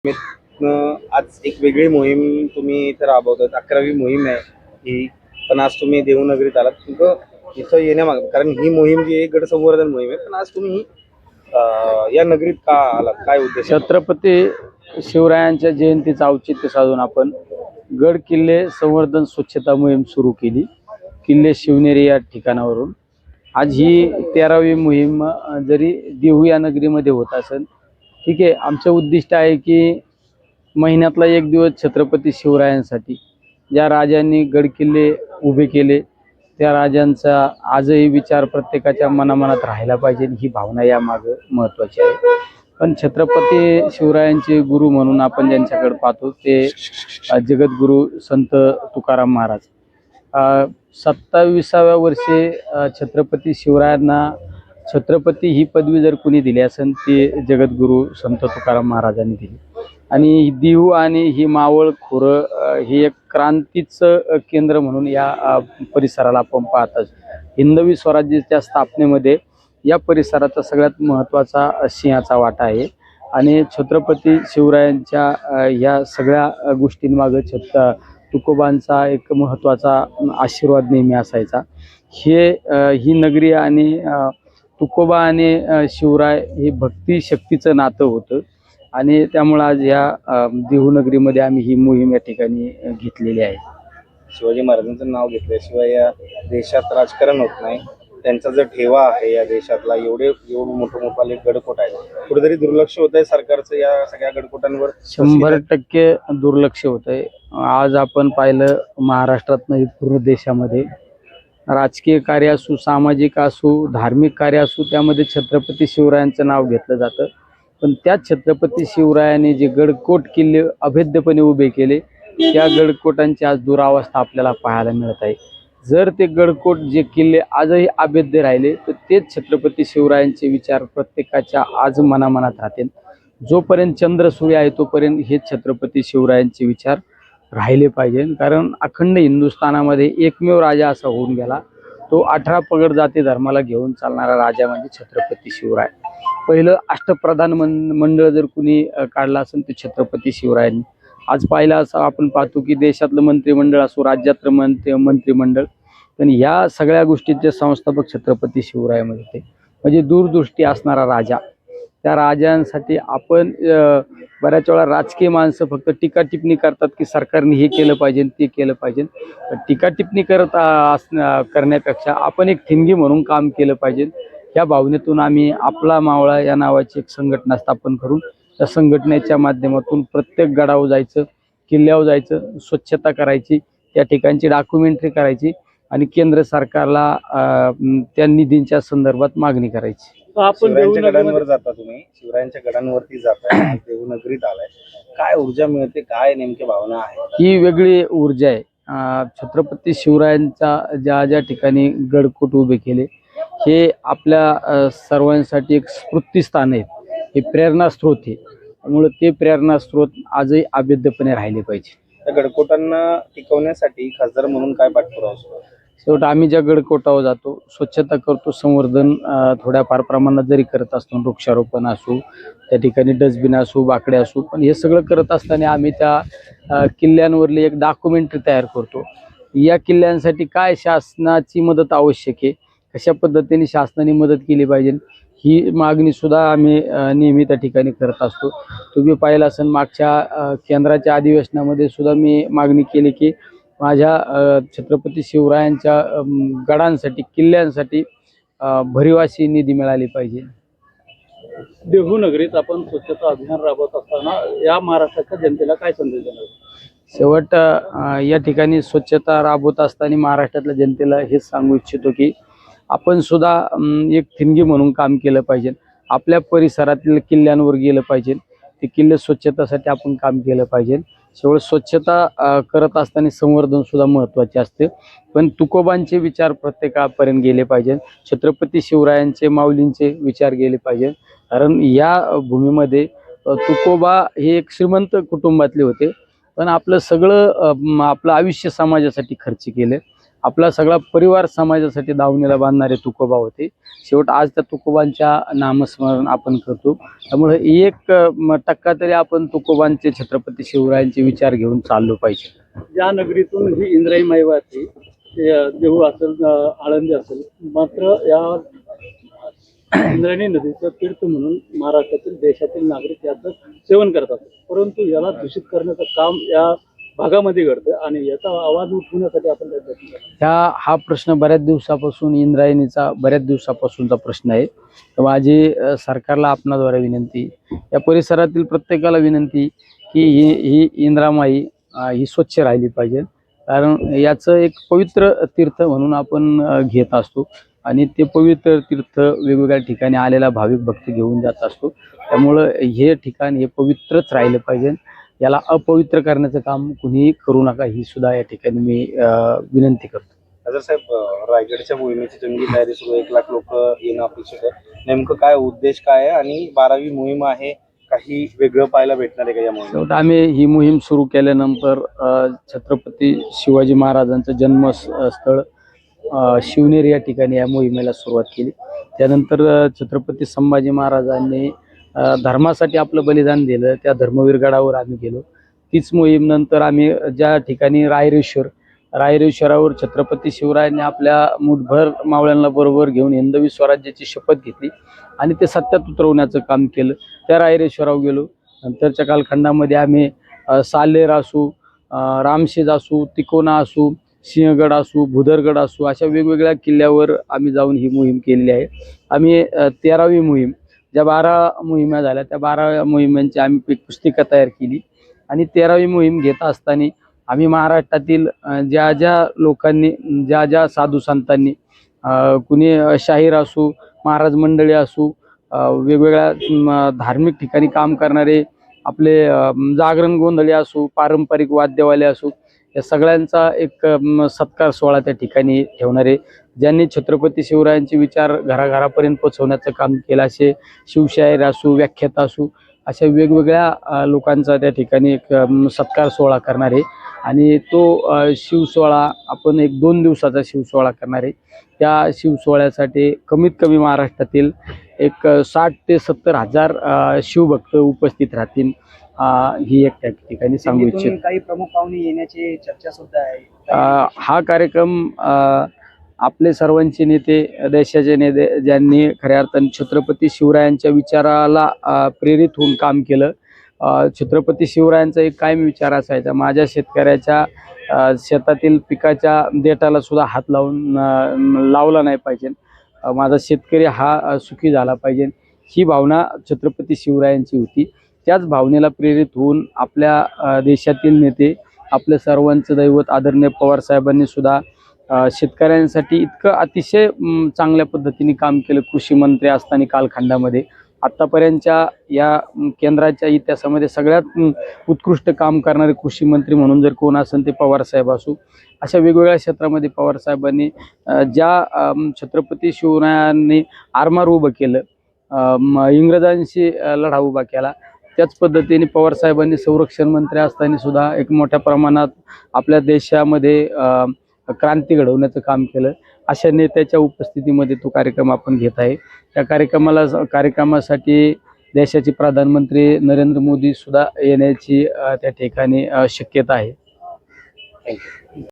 आज एक वेगळी मोहीम तुम्ही इथं राबवतात. 11वी मोहीम आहे ही. पण आज तुम्ही देवनगरीत आलात. तुमचं इथं येण्यामागं, कारण ही मोहीम जी आहे गड संवर्धन मोहीम आहे, पण आज तुम्ही या नगरीत का आलात? काय उद्देश आहे? छत्रपती शिवरायांच्या जयंतीचं औचित्य साधून आपण गड किल्ले संवर्धन स्वच्छता मोहीम सुरू केली. किल्ले शिवनेरी या ठिकाणावरून आज ही 13वी मोहीम जरी देहू या नगरीमध्ये होत असेल, ठीक आहे. आमचं उद्दिष्ट आहे की महिन्यातला एक दिवस छत्रपती शिवरायांसाठी, ज्या राजांनी गड किल्ले उभे केले त्या राजांचा आजही विचार प्रत्येकाच्या मनामनात राहायला पाहिजे, ही भावना यामागं महत्त्वाची आहे. पण छत्रपती शिवरायांचे गुरु म्हणून आपण ज्यांच्याकडे पाहतो ते जगद्गुरु संत तुकाराम महाराज. 27व्या वर्षी छत्रपती शिवरायांना छत्रपती ही पदवी जर कुणी दिली असेल ती जगद्गुरु संत तुकाराम महाराजांनी दिली. आणि देहू आणि ही मावळ खोरं हे एक क्रांतीचं केंद्र म्हणून या परिसराला आपण पाहतात. हिंदवी स्वराज्याच्या स्थापनेमध्ये या परिसराचा सगळ्यात महत्त्वाचा सिंहाचा वाटा आहे. आणि छत्रपती शिवरायांच्या या सगळ्या गोष्टींमागं तुकोबांचा एक महत्त्वाचा आशीर्वाद नेहमी असायचा. ही नगरी आणि तुकोबा आणि शिवराय हे भक्ती शक्तीचं नातं होतं. आणि त्यामुळे आज या देहू नगरीमध्ये आम्ही ही मोहीम या ठिकाणी घेतलेली आहे. शिवाजी महाराजांचं नाव घेतल्याशिवाय या देशात राजकारण होत नाही. त्यांचा जो ठेवा आहे या देशातला, एवढं मोठे गडकोट आहे, कुठेतरी दुर्लक्ष होत आहे सरकारचं या सगळ्या गडकोटांवर. 100% दुर्लक्ष होत आहे. आज आपण पाहिलं महाराष्ट्रात नाही पूर्ण देशामध्ये राजकीय कार्य असू, सामाजिक असू, धार्मिक कार्य असू, त्यामध्ये छत्रपती शिवरायांचं नाव घेतलं जातं. पण त्याच छत्रपती शिवरायांनी जे गडकोट किल्ले अभेद्यपणे उभे केले त्या गडकोटांची आज दुरावस्था आपल्याला पाहायला मिळत आहे. जर ते गडकोट जे किल्ले आजही अभेद्य राहिले तर तेच छत्रपती शिवरायांचे विचार प्रत्येकाच्या आज मनामनात राहतील. जोपर्यंत चंद्र सूर्य आहे तोपर्यंत हे छत्रपती शिवरायांचे विचार राहिले पाहिजे. कारण अखंड हिंदुस्थानामध्ये एकमेव राजा असा होऊन गेला, तो 18 पगड जाती धर्माला घेऊन चालणारा राजा म्हणजे छत्रपती शिवराय. पहिलं अष्टप्रधान मंडळ जर कुणी काढला असेल ते छत्रपती शिवरायांनी. आज पाहिलं असं आपण पाहतो की देशातलं मंत्रिमंडळ असो, राज्यातलं मंत्रिमंडळ, पण ह्या सगळ्या गोष्टींचे संस्थापक छत्रपती शिवरायामध्ये होते. म्हणजे दूरदृष्टी असणारा राजा. त्या राजांसाठी आपण बऱ्याच वेळा राजकीय माणसं फक्त टीका टिप्पणी करतात की सरकारने हे केलं पाहिजे ते केलं पाहिजे. टीका टिप्पणी करण्यापेक्षा आपण एक ठिणगी म्हणून काम केलं पाहिजे. या भावनेतून आम्ही आपला मावळा या नावाची एक संघटना स्थापन करून त्या संघटनेच्या माध्यमातून प्रत्येक गडावर जायचं, किल्ल्यावर जायचं, स्वच्छता करायची, त्या ठिकाणची डॉक्युमेंटरी करायची आणि केंद्र सरकारला त्या निधींच्या संदर्भात मागणी करायची. शिवरायांच्या गडांवर जाता तुम्ही, शिवरायांच्या गडांवरती जाताय, देवनगरीत आलाय, काय ऊर्जा मिळते, काय नेमकी भावना आहे? ही वेगळी ऊर्जा आहे. छत्रपती शिवरायांचा ज्या ज्या ठिकाणी गडकोट उभे केले हे आपल्या सर्वांसाठी एक स्फूर्तिस्थान आहे, हे प्रेरणास्त्रोत आहे. त्यामुळे ते प्रेरणास्त्रोत आजही अभेद्यपणे राहिले पाहिजे. त्या गडकोटांना टिकवण्यासाठी खासदार म्हणून काय पाठपुरावा असतो? शेवट आम्ही ज्या गडकोटावर जातो, स्वच्छता करतो, संवर्धन थोड्याफार प्रमाणात जरी करत असतो, वृक्षारोपण असू, त्या ठिकाणी डस्टबिन असू, बाकडे असू, पण हे सगळं करत असताना आम्ही त्या किल्ल्यांवरली एक डॉक्युमेंटरी तयार करतो. या किल्ल्यांसाठी काय शासनाची मदत आवश्यक आहे, कशा पद्धतीने शासनाने मदत केली पाहिजे, ही मागणी सुद्धा आम्ही नेहमी त्या ठिकाणी करत असतो. तुम्ही पाहिलं असेल मागच्या केंद्राच्या अधिवेशनामध्ये सुद्धा मी मागणी केली की माझ्या छत्रपती शिवरायांच्या गडांसाठी, किल्ल्यांसाठी भरीवाशी निधी मिळाली पाहिजे. देहू नगरीत आपण स्वच्छता अभियान राबवत असताना या महाराष्ट्राच्या जनतेला काय संदेश देणार? शेवट या ठिकाणी स्वच्छता राबवत असताना महाराष्ट्रातल्या जनतेला हेच सांगू इच्छितो की आपण सुद्धा एक ठिणगी म्हणून काम केलं पाहिजे. आपल्या परिसरातील किल्ल्यांवर गेलं पाहिजे, ते किल्ले स्वच्छतासाठी आपण काम केलं पाहिजे. शेवट स्वच्छता करत असताना संवर्धन सुद्धा महत्त्वाचे असते. पण तुकोबांचे विचार प्रत्येकापर्यंत गेले पाहिजे, छत्रपती शिवरायांचे, माऊलींचे विचार गेले पाहिजे. कारण या भूमीमध्ये तुकोबा हे एक श्रीमंत कुटुंबातले होते, पण आपलं सगळं आपलं आयुष्य समाजासाठी खर्च केलं. आपला सगळा परिवार समाजासाठी दावणीला बांधणारे तुकोबा होते. शेवट आज त्या तुकोबांच्या नामस्मरण आपण करतो. त्यामुळे 1% तरी आपण तुकोबांचे, छत्रपती शिवरायांचे विचार घेऊन चाललो पाहिजे. ज्या नगरीतून ही इंद्रायणी माई वाहते, देहू असेल, आळंदी असेल, मात्र या इंद्रायणी नदीचं तीर्थ म्हणून महाराष्ट्रातील, देशातील नागरिक याचं सेवन करतात. परंतु याला दूषित करण्याचं काम या भागामध्ये घडतं आणि याचा आवाज उठवण्यासाठी आपण काय प्रयत्न करतो? हा प्रश्न बऱ्याच दिवसापासून, इंद्रायणीचा बऱ्याच दिवसापासूनचा प्रश्न आहे. तर माझी सरकारला आपणाद्वारे विनंती, या परिसरातील प्रत्येकाला विनंती की ही इंद्रामाई ही स्वच्छ राहिली पाहिजे. कारण याचं एक पवित्र तीर्थ म्हणून आपण घेत असतो आणि ते पवित्र तीर्थ वेगवेगळ्या ठिकाणी आलेला भाविक भक्त घेऊन जात असतो. त्यामुळं हे ठिकाण हे पवित्रच राहिलं पाहिजे. याला अपवित्र करण्याचं काम कुणीही करू नका, ही सुद्धा या ठिकाणी मी विनंती करतो. खासदार साहेब, रायगडच्या मोहिमेची जंगी तयारी सुरू, 1 लाख लोक येणं अपेक्षित आहे. नेमकं काय उद्देश काय आहे आणि 12वी मोहीम आहे, काही वेगळं पाहायला भेटणार आहे का या मोहिमेत? शेवट आम्ही ही मोहीम सुरू केल्यानंतर छत्रपती शिवाजी महाराजांचं जन्मस्थळ शिवनेर या ठिकाणी या मोहिमेला सुरुवात केली. त्यानंतर छत्रपती संभाजी महाराजांनी धर्मासाठी आपलं बलिदान दिलं, त्या धर्मवीर गडावर आम्ही गेलो. तीच मोहीम नंतर आम्ही ज्या ठिकाणी रायरेश्वरावर छत्रपती शिवरायांनी आपल्या मुठभर मावळ्यांना बरोबर घेऊन हिंदवी स्वराज्याची शपथ घेतली आणि ते सत्यात उतरवण्याचं काम केलं. त्या रायरेश्वरावर गेलो. नंतरच्या कालखंडामध्ये आम्ही सालेर असू, रामशेज असू, तिकोना असू, सिंहगड असू, भुदरगड असू, अशा वेगवेगळ्या किल्ल्यावर आम्ही जाऊन ही मोहीम केलेली आहे. आम्ही 13वी मोहीम, ज्या 12 मोहिमा झाल्या त्या 12 मोहिमांची आम्ही एक पुस्तिका तयार केली आणि 13वी मोहीम घेत असताना आम्ही महाराष्ट्रातील ज्या ज्या लोकांनी, ज्या ज्या साधू संतांनी, कुणी शाहीर असू, महाराज मंडळी असू, वेगवेगळ्या धार्मिक ठिकाणी काम करणारे आपले जागरण गोंधळी असू, पारंपरिक वाद्यवाले असू, या सगळ्यांचा एक सत्कार सोहळा त्या ठिकाणी ठेवणारे, ज्यांनी छत्रपती शिवरायांचे विचार घराघरापर्यंत पोहोचवण्याचं काम केलं, असे शिवशाहीर असू, व्याख्याता असू, अशा वेगवेगळ्या लोकांचा त्या ठिकाणी एक सत्कार सोहळा करणार आहे. आणि तो शिवसोहळा आपण एक 2 दिवसाचा शिवसोहळा करणार आहे. त्या शिवसोहळ्यासाठी कमीत कमी महाराष्ट्रातील एक 60 ते 70 हजार शिवभक्त उपस्थित राहतील, ही एक त्या ठिकाणी सांगू इच्छितो. काही प्रमुख पाहुणे येण्याची चर्चा सुद्धा आहे. हा कार्यक्रम आपले सर्वांचे नेते, देशाचे नेते, ज्यांनी खऱ्या अर्थाने छत्रपती शिवरायांच्या विचाराला प्रेरित होऊन काम केलं. छत्रपती शिवरायांचा एक कायम विचार असायचा, माझ्या शेतकऱ्याच्या शेतातील पिकाच्या देठाला सुद्धा हात लावला नाही पाहिजे, माझा शेतकरी हा सुखी झाला पाहिजे, ही भावना छत्रपती शिवरायांची होती. त्याच भावनेला प्रेरित होऊन आपल्या देशातील नेते, आपल्या सर्वांचं दैवत आदरणीय पवार साहेबांनी सुद्धा शेतकऱ्यांसाठी इतकं अतिशय चांगल्या पद्धतीने काम केलं. कृषी मंत्री असताना कालखंडामध्ये आत्तापर्यंतच्या या केंद्राच्या इतिहासामध्ये सगळ्यात उत्कृष्ट काम करणारे कृषी मंत्री म्हणून जर कोण असेल ते पवारसाहेब असू. अशा वेगवेगळ्या क्षेत्रामध्ये पवारसाहेबांनी ज्या छत्रपती शिवरायांनी आरमार उभं केलं, इंग्रजांशी लढा उभा केला, त्याच पद्धतीने पवारसाहेबांनी संरक्षण मंत्री असताना सुद्धा एक मोठ्या प्रमाणात आपल्या देशामध्ये क्रांती घडवण्याचं काम केलं. अशा नेत्याच्या उपस्थितीमध्ये तो कार्यक्रम आपण घेत आहे. त्या कार्यक्रमासाठी देशाचे प्रधानमंत्री नरेंद्र मोदी सुद्धा येण्याची त्या ठिकाणी शक्यता आहे. थँक्यू.